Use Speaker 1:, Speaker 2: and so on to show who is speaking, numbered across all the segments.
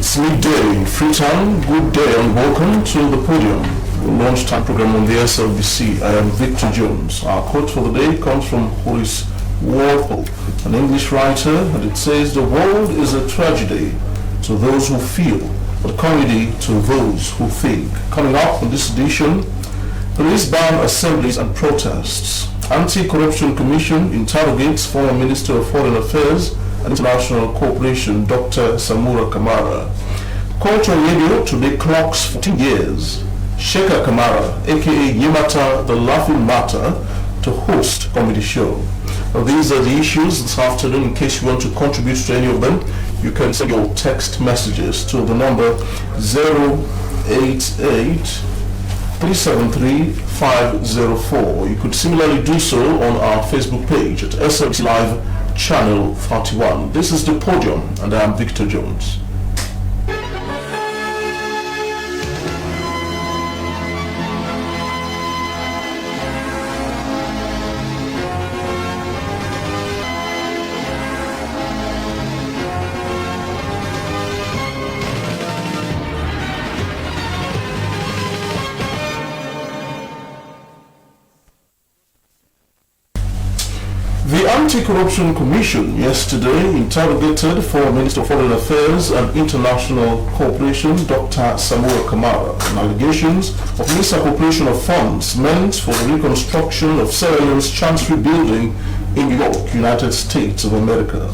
Speaker 1: It's midday in Freetown. Good day and welcome to the podium, the lunchtime program on the SLBC. I am Victor Jones. Our quote for the day comes from Horace Walpole, an English writer, and it says, "The world is a tragedy to those who feel, but comedy to those who think." Coming up in this edition, police ban assemblies and protests. Anti-Corruption Commission interrogates former Minister of Foreign Affairs and International Cooperation, Dr. Samura Kamara. Culture Radio today clocks 14 years. Sheikha Kamara, aka Yemata the Laughing Matter, to host comedy show. Now, these are the issues this afternoon. In case you want to contribute to any of them, you can send your text messages to the number 088-373-504. You could similarly do so on our Facebook page at SLBC Live Channel 41. This is the podium, and I am Victor Jones. The Anti-Corruption Commission yesterday interrogated former Minister of Foreign Affairs and International Cooperation, Dr. Samura Kamara, on allegations of misappropriation of funds meant for the reconstruction of Sierra Leone's Chancery Building in New York, United States of America.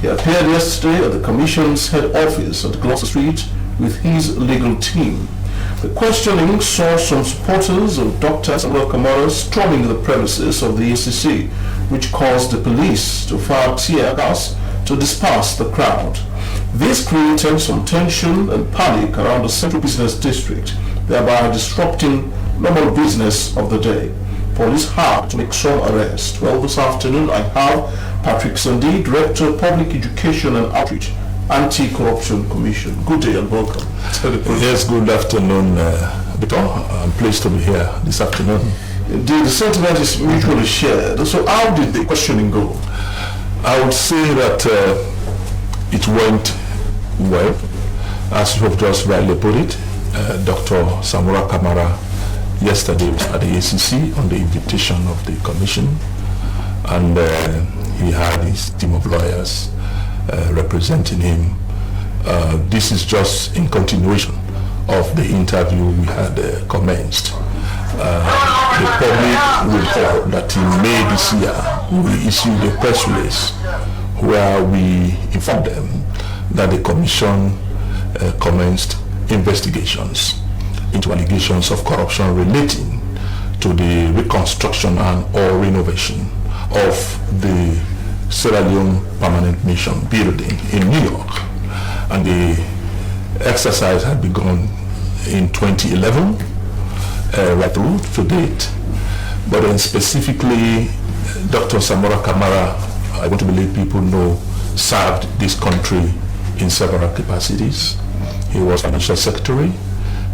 Speaker 1: He appeared yesterday at the Commission's head office at Gloucester Street with his legal team. The questioning saw some supporters of Dr. Samura Kamara storming the premises of the ACC, which caused the police to fire tear gas to disperse the crowd. This created some tension and panic around the central business district, thereby disrupting normal business of the day. Police had to make some arrests. Well, this afternoon I have Patrick Sandi, Director of Public Education and Outreach, Anti-Corruption Commission. Good day and welcome.
Speaker 2: Yes, good afternoon, Victor. I'm pleased to be here this afternoon.
Speaker 1: Indeed, the sentiment is mutually shared. So how did the questioning go?
Speaker 2: I would say that it went well. As you have just rightly put it, Dr. Samura Kamara yesterday was at the ACC on the invitation of the Commission, and he had his team of lawyers representing him. This is just in continuation of the interview we had commenced. The public will recall that in May this year we issued a press release where we informed them that the Commission commenced investigations into allegations of corruption relating to the reconstruction and or renovation of the Sierra Leone Permanent Mission building in New York, and the exercise had begun in 2011 right through to date. But then specifically, Dr. Samura Kamara, I want to believe people know, served this country in several capacities. He was financial secretary,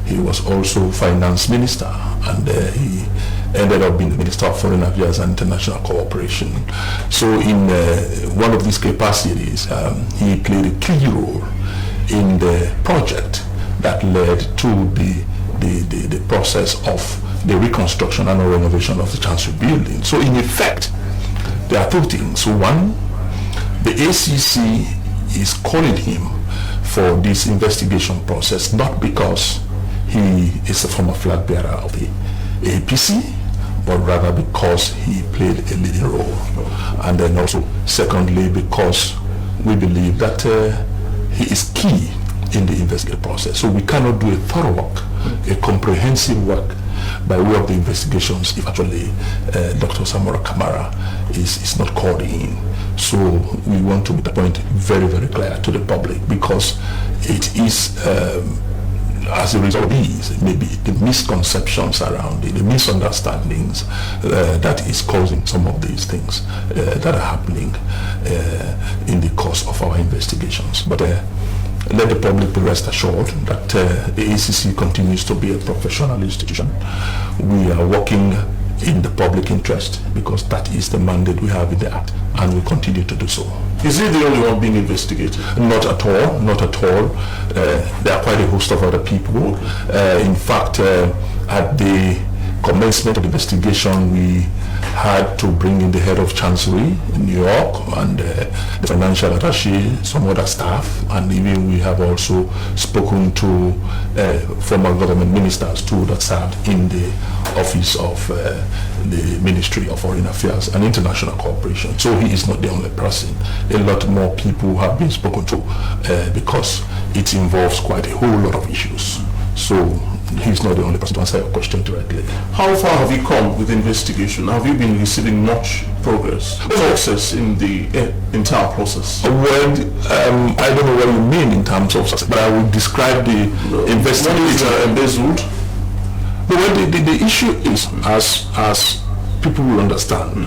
Speaker 2: he was also finance minister, and he ended up being the Minister of Foreign Affairs and International Cooperation. So in one of these capacities, he played a key role in the project that led to the process of the reconstruction and renovation of the Chancery Building. So in effect, there are two things. So one, the ACC is calling him for this investigation process not because he is a former flag bearer of the APC, but rather because he played a leading role. And then also, secondly, because we believe that he is key in the investigative process. So we cannot do a thorough work, a comprehensive work by way of the investigations if actually Dr. Samura Kamara is not called in. So we want to make the point very, very clear to the public, because it is as a result of these, maybe the misconceptions around it, the misunderstandings that is causing some of these things that are happening in the course of our investigations. But let the public be rest assured that the ACC continues to be a professional institution. We are working in the public interest because that is the mandate we have in the Act, and we continue to do so.
Speaker 1: Is he the only one being investigated?
Speaker 2: Not at all, not at all. There are quite a host of other people. In fact, at the commencement of the investigation, we had to bring in the head of Chancery in New York and the financial attaché, some other staff, and even we have also spoken to former government ministers too that served in the office of the Ministry of Foreign Affairs and International Cooperation. So he is not the only person. A lot more people have been spoken to because it involves quite a whole lot of issues. So he's not the only person to answer your question directly.
Speaker 1: How far have you come with the investigation? Have you been receiving much progress, success in the entire process?
Speaker 2: Well, I don't know what you mean in terms of success, but I will describe the investigation.
Speaker 1: Embezzled?
Speaker 2: Well, the issue is, as people will understand,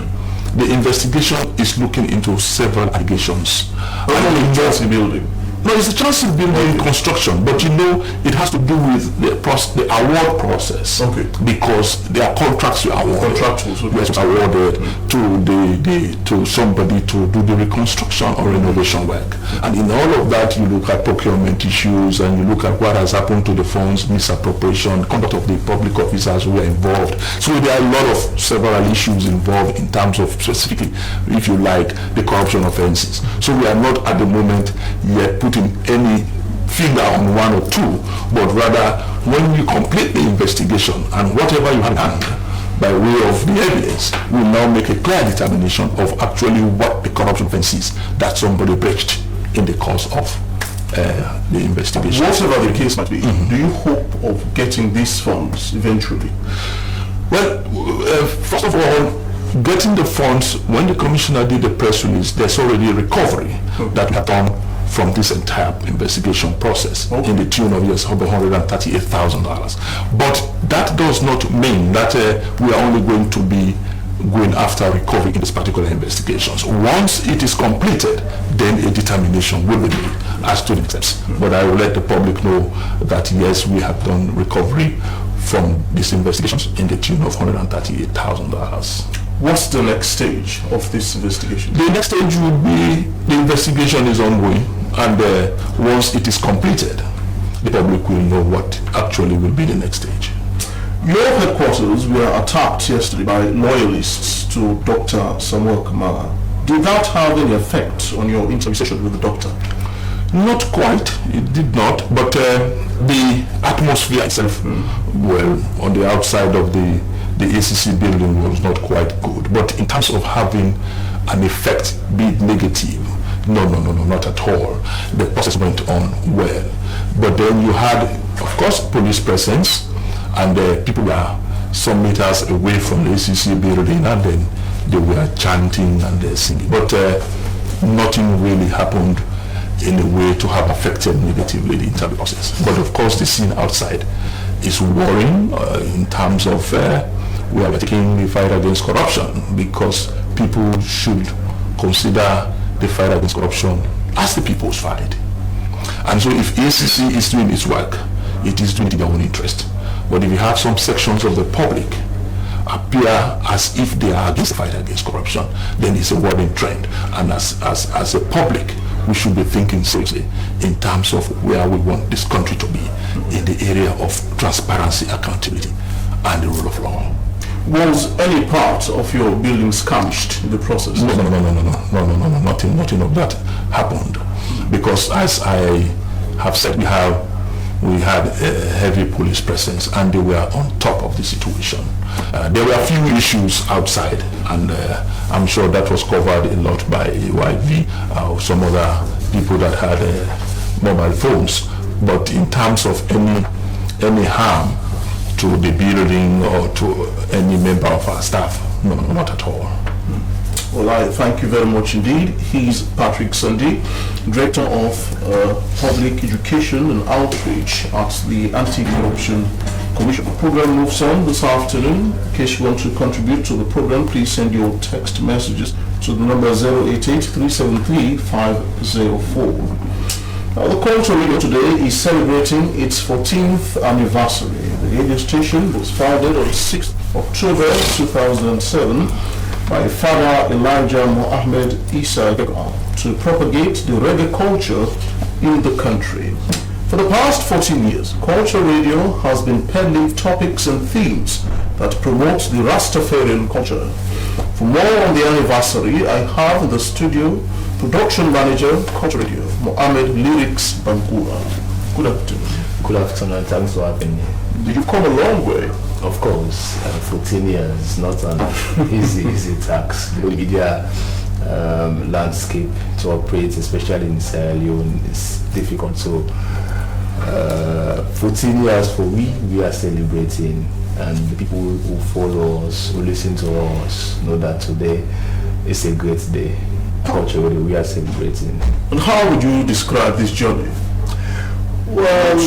Speaker 2: the investigation is looking into several allegations.
Speaker 1: Only just building.
Speaker 2: No, it's a chance of building construction, but you know it has to do with the award process.
Speaker 1: Okay.
Speaker 2: Because there are contracts you award.
Speaker 1: Contractuals. Okay.
Speaker 2: Awarded to somebody to do the reconstruction or renovation work. And in all of that, you look at procurement issues and you look at what has happened to the funds, misappropriation, conduct of the public officers who are involved. So there are a lot of several issues involved in terms of specifically, if you like, the corruption offenses. So we are not at the moment yet putting any finger on one or two, but rather when you complete the investigation and whatever you have done by way of the evidence will now make a clear determination of actually what the corruption offense is that somebody breached in the course of the investigation.
Speaker 1: Whatever the case might be, do you hope of getting these funds eventually?
Speaker 2: Well, first of all, getting the funds, when the commissioner did the press release, there's already a recovery that we have done from this entire investigation process in the tune of $138,000. But that does not mean that we are only going to be going after recovery in this particular investigations. Once it is completed, then a determination will be made as to the steps. But I will let the public know that yes, we have done recovery from these investigations in the tune of $138,000.
Speaker 1: What's the next stage of this investigation?
Speaker 2: The next stage would be the investigation is ongoing, and once it is completed, the public will know what actually will be the next stage.
Speaker 1: Your headquarters were attacked yesterday by loyalists to Dr. Samura Kamara. Did that have any effect on your interview with the doctor?
Speaker 2: Not quite, it did not, but the atmosphere itself, well, on the outside of the ACC building was not quite good. But in terms of having an effect, be it negative, no, not at all. The process went on well. But then you had, of course, police presence, and people were some meters away from the ACC building, and then they were chanting and singing. But nothing really happened in a way to have affected negatively the interview process. But of course, the scene outside is worrying in terms of we are taking the fight against corruption, because people should consider the fight against corruption as the people's fight. And so if ACC is doing its work, it is doing it in their own interest. But if you have some sections of the public appear as if they are against the fight against corruption, then it's a worrying trend. And as a public, we should be thinking seriously in terms of where we want this country to be in the area of transparency, accountability, and the rule of law.
Speaker 1: Was any part of your building scammed in the process?
Speaker 2: No, nothing of that happened. Because as I have said, we had a heavy police presence, and they were on top of the situation. There were a few issues outside, and I'm sure that was covered a lot by YV, some other people that had mobile phones. But in terms of any harm to the building or to any member of our staff, no, not at all.
Speaker 1: Well, I thank you very much indeed. He's Patrick Sunday, Director of Public Education and Outreach at the Anti-Corruption Commission. The program moves on this afternoon. In case you want to contribute to the program, please send your text messages to the number 088-373-504. The Culture Radio today is celebrating its 14th anniversary. The radio station was founded on 6th October 2007 by Father Elijah Mohammed Isa to propagate the reggae culture in the country. For the past 14 years, Culture Radio has been peddling topics and themes that promote the Rastafarian culture. For more on the anniversary, I have in the studio production manager, Culture Radio, Mohammed Lyrics Bankura. Good afternoon.
Speaker 3: Good afternoon, thanks for having me.
Speaker 1: You've come a long way.
Speaker 3: Of course, 14 years, not an easy task. The media landscape to operate, especially in Sierra Leone, is difficult. So 14 years for we are celebrating, and the people who follow us, who listen to us, know that today is a great day. Culturally, we are celebrating.
Speaker 1: And how would you describe this journey?
Speaker 3: Well,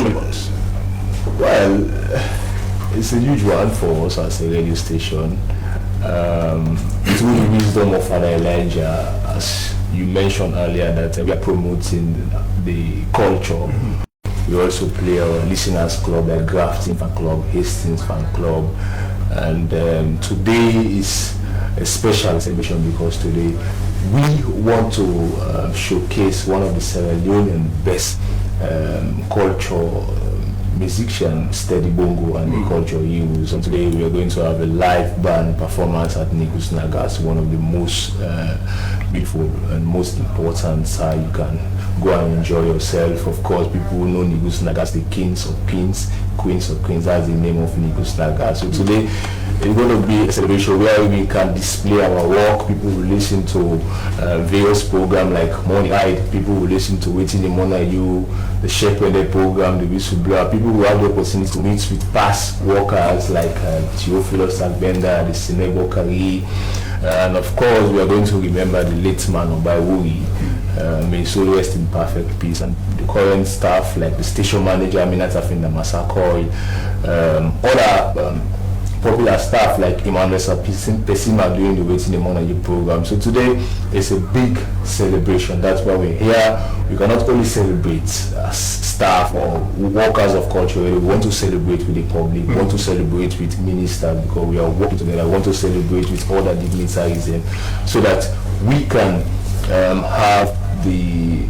Speaker 3: it's a huge one for us as a radio station. Through the wisdom of Father Elijah, as you mentioned earlier, that we are promoting the culture. We also play our listeners club, like Grafton Fan Club, Hastings Fan Club, and today is a special celebration because today we want to showcase one of the Sierra Leonean best culture musician, Steady Bongo, and the culture use. And today we are going to have a live band performance at Nigus Nagas, one of the most beautiful and most important you can go and enjoy yourself. Of course, people who know Nigus Nagas, the kings of kings, queens of queens, that's the name of Nigus Nagas. So today it's going to be a celebration where we can display our work. People will listen to various programs like Morning Light. People will listen to Waiting in Mona You, the Shepherd program, the Whistleblower. People will have the opportunity to meet with past workers like Theophilus Agbenda, the Sinebo Kari, and of course we are going to remember the late man Obai Wuri. May his soul rest in perfect peace, and the current staff like the station manager Aminata Finda Masakoi, other popular staff like Emmanuel Pesima doing the Waiting in Mona You program. So today is a big celebration. That's why we're here. We cannot only celebrate as staff or workers of culture. We want to celebrate with the public. We want to celebrate with ministers because we are working together. We want to celebrate with other dignitaries, so that we can have the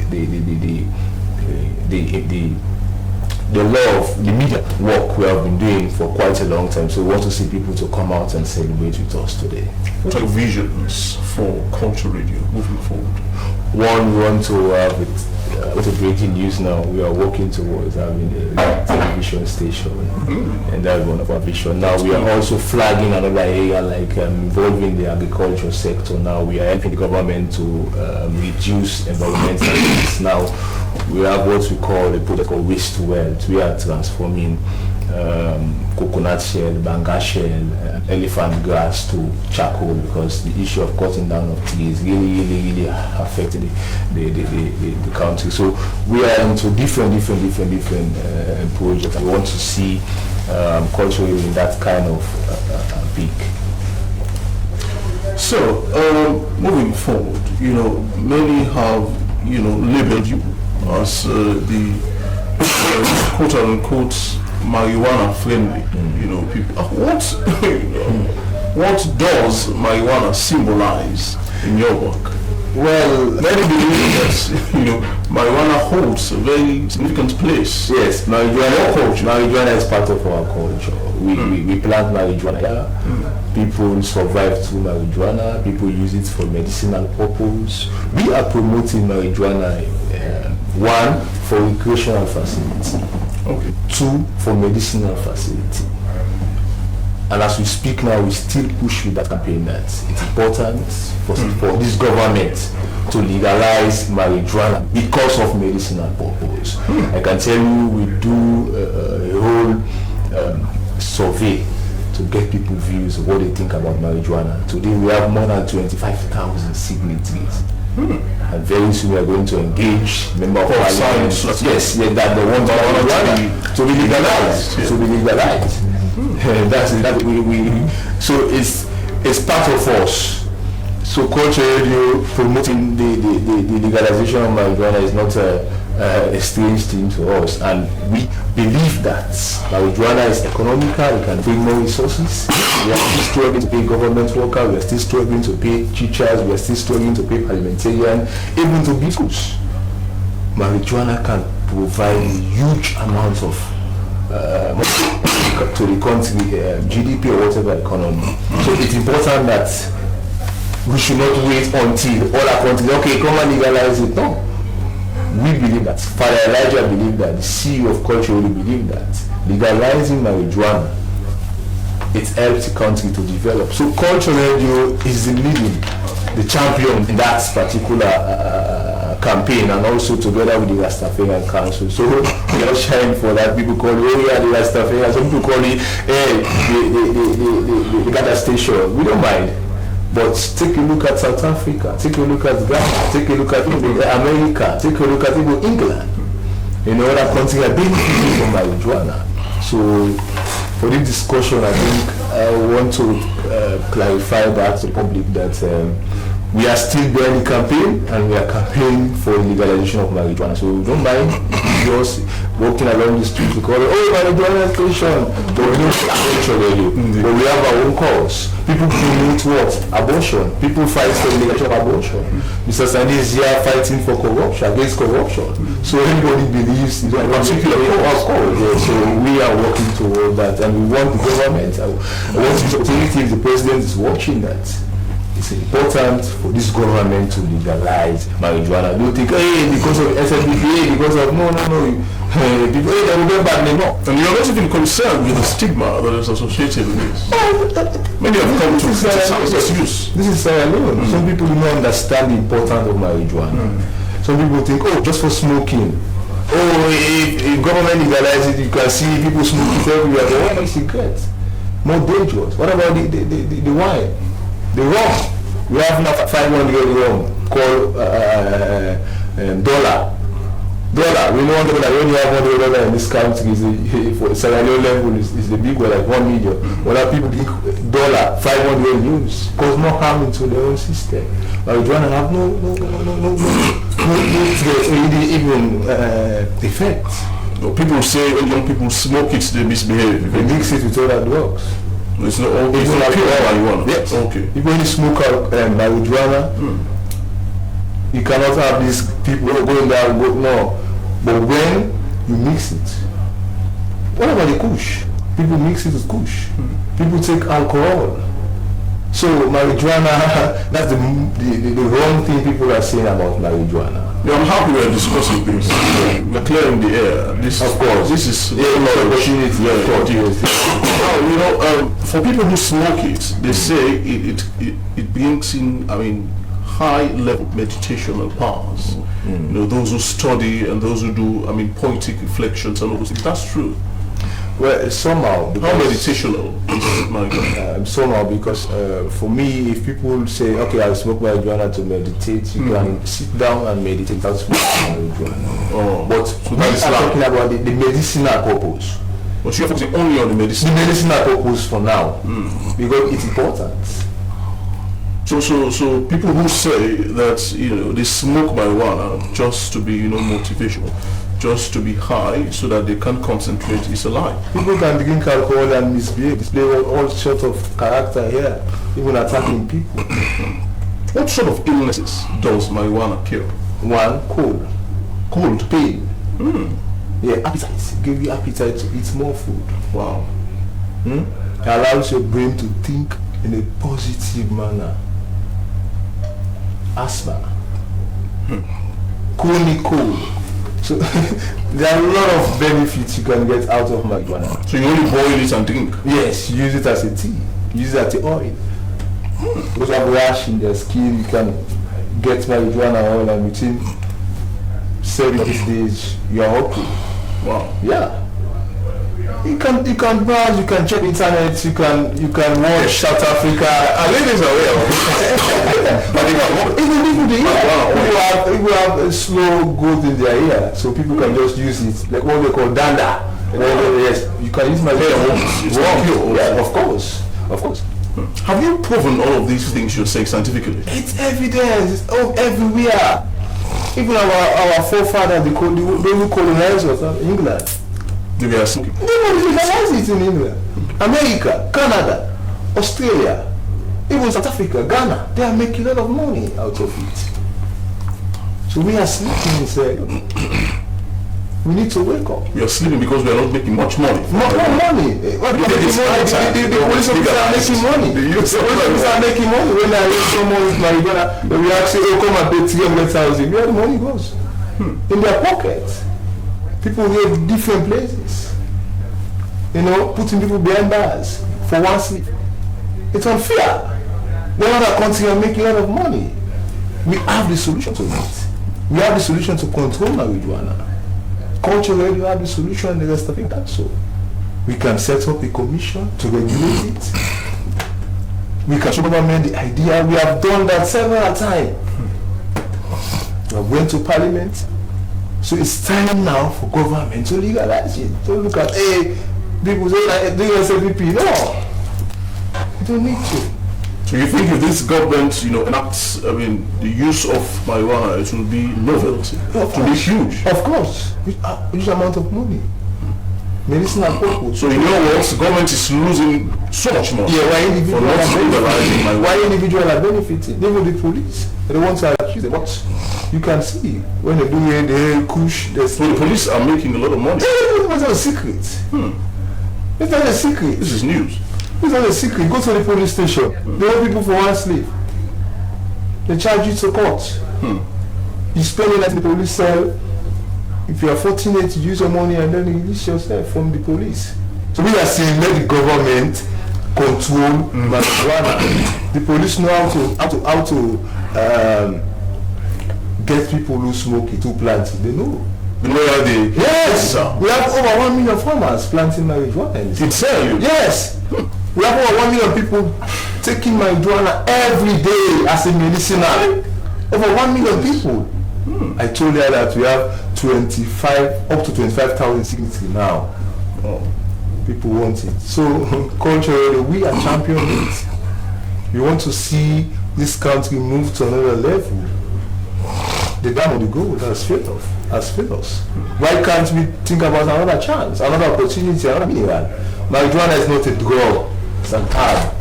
Speaker 3: love, the media work we have been doing for quite a long time. So we want to see people to come out and celebrate with us today.
Speaker 1: What are your visions for Culture Radio moving forward?
Speaker 3: One, we want to have with the breaking news now, we are working towards having a television station, and that's one of our vision. Now we are also flagging another area like involving the agriculture sector. Now we are helping the government to reduce environmental risks. Now we have what we call a project called Waste to Wealth. We are transforming coconut shell, banga shell, elephant grass to charcoal, because the issue of cutting down of trees really affected the country. So we are into different projects. We want to see culture in that kind of peak.
Speaker 1: So moving forward, many have labeled you as the quote unquote marijuana friendly. People. What does marijuana symbolize in your work? Well, many believe that marijuana holds a very significant place.
Speaker 3: Yes, marijuana is part of our culture. We plant marijuana. People survive through marijuana. People use it for medicinal purpose. We are promoting marijuana. One, for recreational facility.
Speaker 1: Okay.
Speaker 3: Two, for medicinal facility. And as we speak now, we still push with that campaign that it's important for this government to legalize marijuana because of medicinal purpose. I can tell you, we do a whole survey to get people views of what they think about marijuana. Today we have more than 25,000 signatories. And very soon we are going to engage member of parliament. Yes, that they want marijuana to be legalized. To be legalized. That's that we. So it's part of us. So Culture Radio promoting the legalization of marijuana is not a strange thing to us, and we believe that marijuana is economical. We can bring more resources. We are still struggling to pay government workers. We are still struggling to pay teachers. We are still struggling to pay parliamentarians, even to bishops. Marijuana can provide huge amounts of to the country, GDP or whatever economy. So it's important that we should not wait until all our countries, okay, come and legalize it. No. We believe that, Father Elijah believed that, the CEO of culture really believed that legalizing marijuana, it helps the country to develop. So Culture Radio is the leading, the champion in that particular campaign, and also together with the Rastafarian Council. So we are sharing for that. People call it, oh yeah, the Rastafarian. Some people call it, the Ghana station. We don't mind. But take a look at South Africa, take a look at Ghana, take a look at America, take a look at even England. You know, other countries are benefiting from marijuana. So for this discussion, I think I want to clarify that to the public that we are still behind the campaign, and we are campaigning for legalization of marijuana. So we don't mind just walking along the street to call it, oh, marijuana station. But we don't culture radio. But we have our own cause. People promote what? Abortion. People fight for the legalization of abortion. Mr. Sandy is here fighting for corruption, against corruption. So anybody believes in a particular cause. Yeah. So we are working toward that, and we want the government. I want to if the president is watching that. It's important for this government to legalize marijuana. Don't think, hey, because of SFDPA, because of no. People, hey, they will get bad name up.
Speaker 1: And you're not even concerned with the stigma that is associated with this. Many have come to criticize use.
Speaker 3: This is LEONE. Some people do not understand the importance of marijuana. Some people think, oh, just for smoking. Oh, if government legalizes it, you can see people smoking everywhere. But why not cigarettes? More dangerous. What about the wine? The rum. We have now 500 rum called dollar. We know $100. We only have $100 in this country. For Sierra Leone level is the big one, like 1 million. When people think dollar, 500 use, cause more harm into their own system. Marijuana have no even effect.
Speaker 1: People say when young people smoke it, they misbehave.
Speaker 3: They mix it with other drugs.
Speaker 1: It's not all pure marijuana. Yes. Okay.
Speaker 3: If when you smoke marijuana, you cannot have these people going down. No. But when you mix it, what about the kush? People mix it with kush. People take alcohol. So marijuana, that's the wrong thing people are saying about marijuana.
Speaker 1: Yeah, I'm happy we're discussing this. We're clearing the air. This,
Speaker 3: of course.
Speaker 1: This is
Speaker 3: opportunity.
Speaker 1: Yeah, of course. Yes. For people who smoke it, they say it brings in, high level meditational powers. Those who study and those who do, poetic reflections and all those things. That's true.
Speaker 3: Well, somehow.
Speaker 1: How meditational is marijuana?
Speaker 3: Somehow, because for me, if people say, okay, I smoke marijuana to meditate, you can sit down and meditate without smoking marijuana.
Speaker 1: Oh,
Speaker 3: but so I'm talking about the medicinal purpose.
Speaker 1: But you're focusing only on the medicine?
Speaker 3: The medicinal purpose for now, because it's important.
Speaker 1: So people who say that they smoke marijuana just to be motivational, just to be high so that they can concentrate is a lie.
Speaker 3: People can drink alcohol and misbehave, display all sorts of character here, even attacking people.
Speaker 1: What sort of illnesses does marijuana cure?
Speaker 3: One, cold, pain. Yeah, appetite. Give you appetite to eat more food.
Speaker 1: Wow.
Speaker 3: It allows your brain to think in a positive manner. Asthma. Chronic cold. So there are a lot of benefits you can get out of marijuana.
Speaker 1: So you only boil it and drink?
Speaker 3: Yes, use it as a tea. Use it as a oil. Those have rash in their skin, you can get marijuana oil, and within 70 days you are okay.
Speaker 1: Wow.
Speaker 3: Yeah. You can browse, you can check internet, you can watch South Africa.
Speaker 1: Ladies are aware.
Speaker 3: But even people the ear. People have a slow growth in their ear, so people can just use it, like what they call danda. Yes, you can use my hair. Yeah, of course.
Speaker 1: Have you proven all of these things you're saying scientifically?
Speaker 3: It's evidence. It's everywhere. Even our forefathers, those who colonized us in England,
Speaker 1: They were smoking.
Speaker 3: they don't legalize it in England. America, Canada, Australia, even South Africa, Ghana, they are making a lot of money out of it. So we are sleeping inside. We need to wake up.
Speaker 1: We are sleeping because we are not making much money.
Speaker 3: More money. The police officers are making money. The police officers are making money. When I hear someone with marijuana, they will ask you, oh, come and pay 300,000. Where the money goes? In their pockets. People live different places. You know, putting people behind bars for one sleep. It's unfair. The other country are making a lot of money. We have the solution to it. We have the solution to control marijuana. Culturally, we have the solution and the rest of it. So we can set up a commission to regulate it. We can show government the idea. We have done that several times. We have went to parliament. So it's time now for government to legalize it. Don't look at, hey, people say that they SLPP. No, you don't need to.
Speaker 1: So you think if this government, enacts, the use of marijuana, it will be novelty, it will be huge.
Speaker 3: Of course, huge amount of money. Medicinal purpose.
Speaker 1: So in your words, the government is losing so much money.
Speaker 3: Yeah, why individuals are benefiting? Even the police, they want to accuse them. But you can see when they do it, they push.
Speaker 1: So the police are making a lot of money.
Speaker 3: It's not a secret. It's not a secret.
Speaker 1: This is news.
Speaker 3: It's not a secret. Go to the police station. They hold people for one sleep. They charge you to court. You spend it at the police cell. If you are fortunate, you use your money and then you release yourself from the police. So we are saying let the government control marijuana. The police know how to get people who smoke it, who plant it. They know.
Speaker 1: You know where they...
Speaker 3: Yes! We have over 1 million farmers planting marijuana.
Speaker 1: Itself?
Speaker 3: Yes! We have over 1 million people taking marijuana every day as a medicinal. Over 1 million people. I told you that we have up to 25,000 signatures now. People want it. So culturally, we are championing it. We want to see this country move to another level. The dam of the gold has failed us. Why can't we think about another chance, another opportunity, another mineral? Marijuana is not a drug, it's an herb.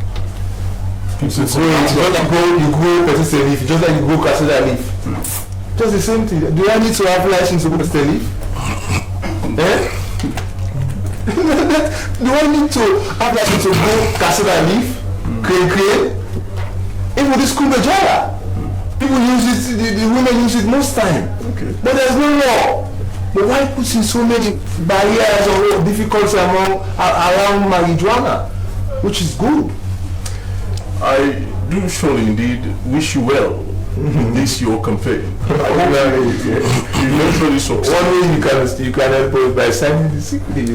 Speaker 3: You grow persistent leaf, just like you grow cassava leaf. Just the same thing. Do I need to have license to grow persistent leaf? Do I need to have license to grow cassava leaf? Crane? Even this kumbejara. People use it, the women use it most time. Okay. But there's no law. But why putting so many barriers or difficulties around marijuana, which is good?
Speaker 1: I do surely indeed wish you well in this your campaign. I hope you eventually succeed.
Speaker 3: One way you can help us by signing the secret.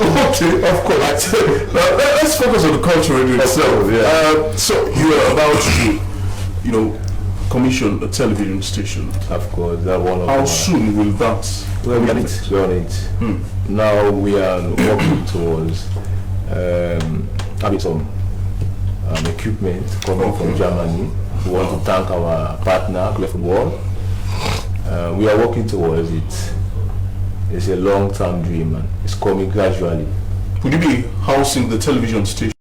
Speaker 1: Okay, of course. Now, let's focus on the culture itself. So you are about to, commission a television station.
Speaker 3: Of course, that one.
Speaker 1: How soon will that?
Speaker 3: We're on it. Now we are working towards having some equipment coming from Germany. We want to thank our partner, Clef Football. We are working towards it. It's a long-term dream, and it's coming gradually.
Speaker 1: Would you be housing the television station?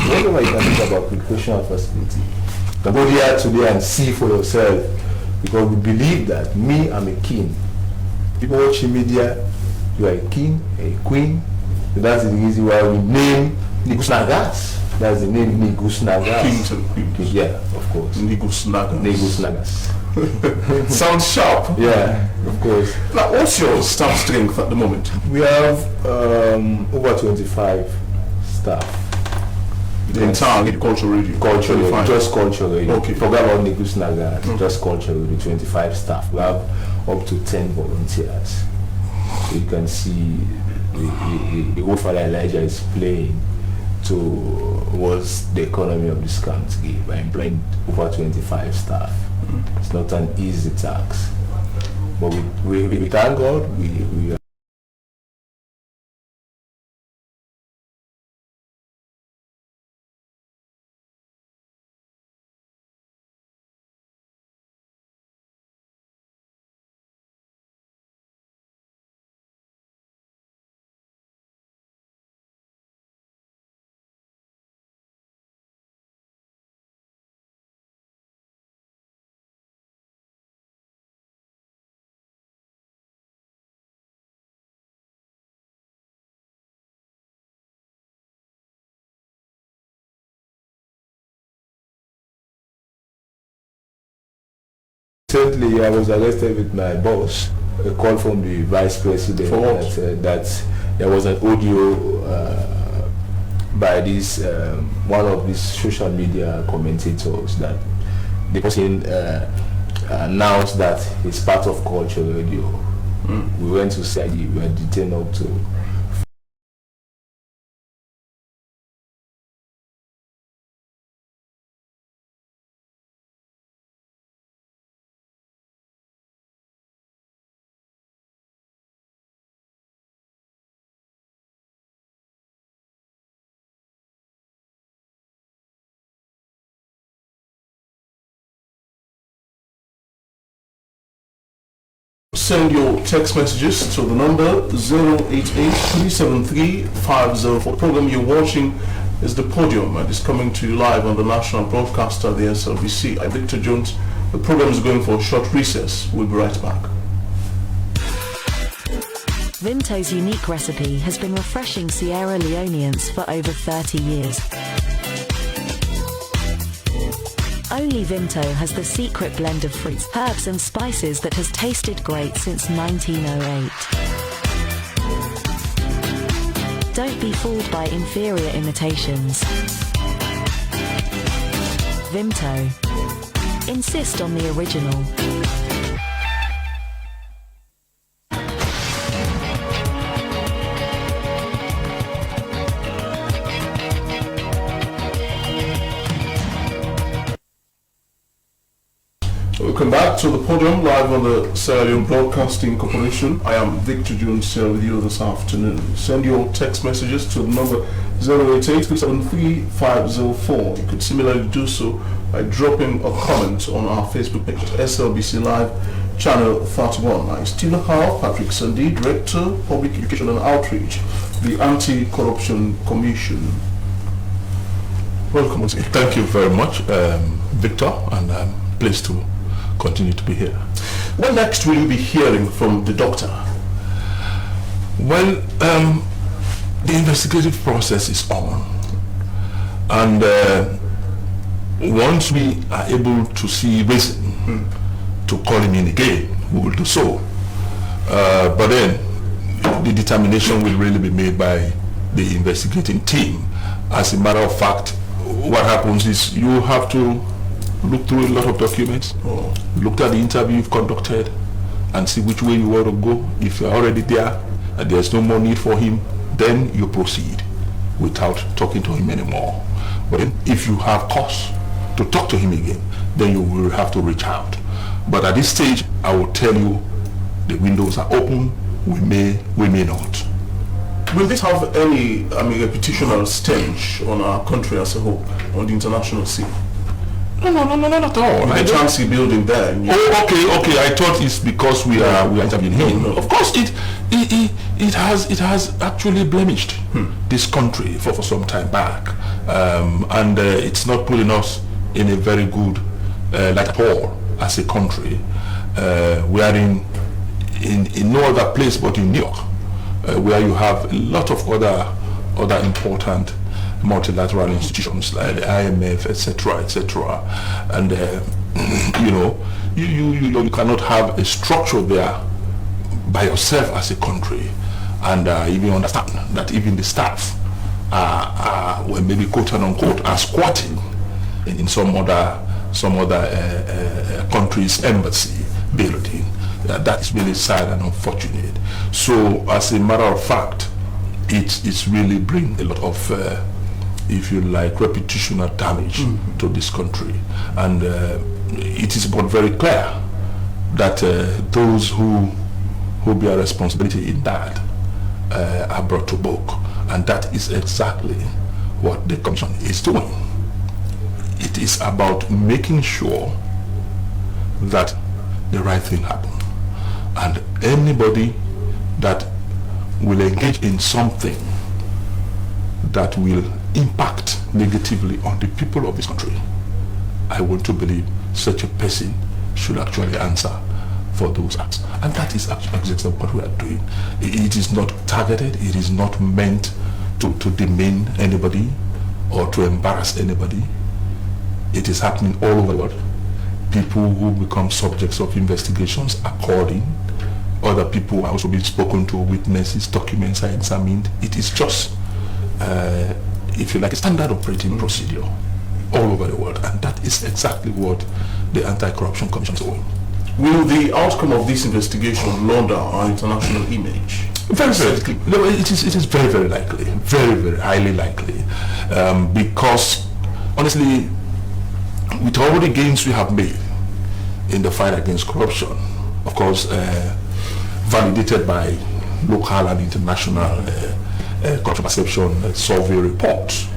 Speaker 3: Whatever you can think about recreational facility, you can go there today and see for yourself, because we believe that I'm a king. People watching media, you are a king, a queen. So that's the reason why we name Nigusnagas. That's the name Nigusnagas.
Speaker 1: Kings and queens.
Speaker 3: Yeah, of course. Nigusnagas.
Speaker 1: Sounds sharp.
Speaker 3: Yeah, of course.
Speaker 1: Now, what's your staff strength at the moment?
Speaker 3: We have over 25 staff.
Speaker 1: The entire culture radio.
Speaker 3: Culture radio, just culture radio.
Speaker 1: Okay.
Speaker 3: Forget about Nikus Naga, just culture radio, 25 staff. We have up to 10 volunteers. So you can see the whole Father Elijah is playing towards the economy of this country by employing over 25 staff. It's not an easy task. But we thank God, we are recently I was arrested with my boss. A call from the vice president that there was an audio by this one of these social media commentators that the person announced that he's part of culture radio. We went to CID, we were detained up to
Speaker 1: Send your text messages to the number 088-373-504. The program you're watching is The Podium and is coming to you live on the national broadcaster, the SLBC. I'm Victor Jones. The program is going for a short recess. We'll be right back.
Speaker 4: Vimto's unique recipe has been refreshing Sierra Leoneans for over 30 years. Only Vimto has the secret blend of fruits, herbs and spices that has tasted great since 1908. Don't be fooled by inferior imitations. Vimto. Insist on the original.
Speaker 1: Welcome back to The Podium, live on the Sierra Leone Broadcasting Corporation. I am Victor Jones here with you this afternoon. Send your text messages to the number 088-373-504. You could similarly do so by dropping a comment on our Facebook page, SLBC Live, Channel 31. I still have Patrick Sandi, Director, Public Education and Outreach, the Anti-Corruption Commission. Welcome once again.
Speaker 2: Thank you very much, Victor, and I'm pleased to continue to be here.
Speaker 1: When next will you be hearing from the doctor?
Speaker 2: Well, the investigative process is on, and once we are able to see reason to call him in again, we will do so. But then the determination will really be made by the investigating team. As a matter of fact, what happens is you have to look through a lot of documents, look at the interview you've conducted, and see which way you want to go. If you're already there and there's no more need for him, then you proceed without talking to him anymore. But if you have cause to talk to him again, then you will have to reach out. But at this stage, I will tell you the windows are open. We may not.
Speaker 1: Will this have any, reputational stench on our country as a whole, on the international scene?
Speaker 2: No, not at all.
Speaker 1: The Chancery building there.
Speaker 2: Okay. I thought it's because we are interviewing him.
Speaker 1: No.
Speaker 2: Of course, it has actually blemished this country for some time back, and it's not putting us in a very good light at all as a country. We are in no other place but in New York, where you have a lot of other important multilateral institutions like the IMF, etc., and you cannot have a structure there by yourself as a country, and even understand that even the staff well, maybe quote and unquote, are squatting in some other country's embassy building. That is really sad and unfortunate. So, as a matter of fact, it's really bring a lot of, if you like, reputational damage to this country. And it is but very clear that those who bear responsibility in that are brought to book. And that is exactly what the Commission is doing. It is about making sure that the right thing happens. And anybody that will engage in something that will impact negatively on the people of this country, I want to believe such a person should actually answer for those acts. And that is actually exactly what we are doing. It is not targeted, it is not meant to demean anybody or to embarrass anybody. It is happening all over the world. People who become subjects of investigations are called in. Other people are also being spoken to, witnesses, documents are examined. It is just, if you like, a standard operating procedure all over the world. And that is exactly what the Anti-Corruption Commission is doing.
Speaker 1: Will the outcome of this investigation launder our international image?
Speaker 2: Very, very. No, it is very, very likely. Very, very highly likely. Because, honestly, with all the gains we have made in the fight against corruption, of course, validated by local and international corruption perception survey reports,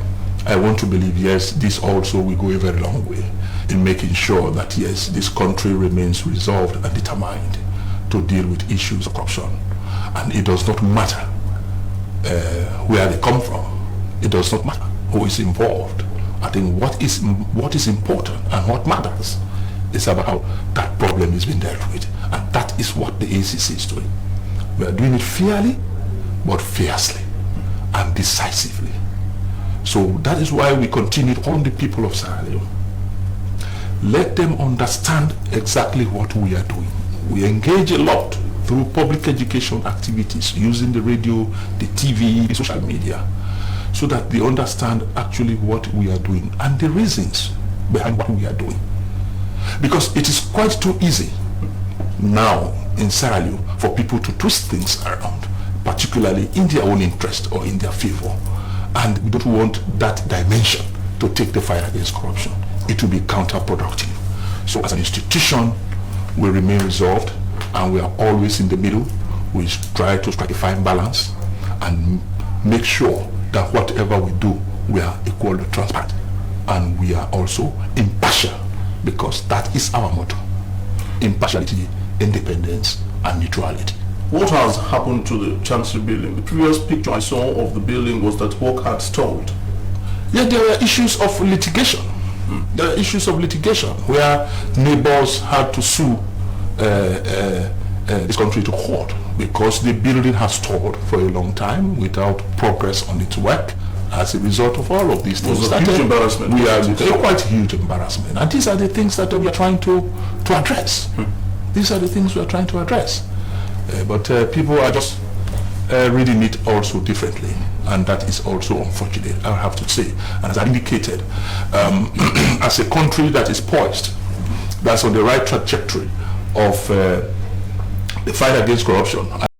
Speaker 2: I want to believe, yes, this also will go a very long way in making sure that, yes, this country remains resolved and determined to deal with issues of corruption. And it does not matter where they come from. It does not matter who is involved. I think what is important and what matters is about how that problem is being dealt with. And that is what the ACC is doing. We are doing it fairly, but fiercely and decisively. So that is why we continue to call the people of Sierra Leone. Let them understand exactly what we are doing. We engage a lot through public education activities, using the radio, the TV, the social media, so that they understand actually what we are doing and the reasons behind what we are doing. Because it is quite too easy now in Sierra Leone for people to twist things around, particularly in their own interest or in their favor. And we don't want that dimension to take the fight against corruption. It will be counterproductive. So as an institution, we remain resolved and we are always in the middle. We try to strike a fine balance and make sure that whatever we do, we are equally transparent. And we are also impartial, because that is our motto. Impartiality, independence, and neutrality.
Speaker 1: What has happened to the Chancery building? The previous picture I saw of the building was that work had stalled.
Speaker 2: Yeah, there were issues of litigation. There are issues of litigation where neighbors had to sue this country to court because the building has stalled for a long time without progress on its work. As a result of all of these things,
Speaker 1: it was a huge embarrassment.
Speaker 2: We are quite huge embarrassment, and these are the things that we are trying to address. These are the things we are trying to address. But people are just reading it also differently, and that is also unfortunate, I have to say. And as I indicated, as a country that is poised, that's on the right trajectory of the fight against corruption,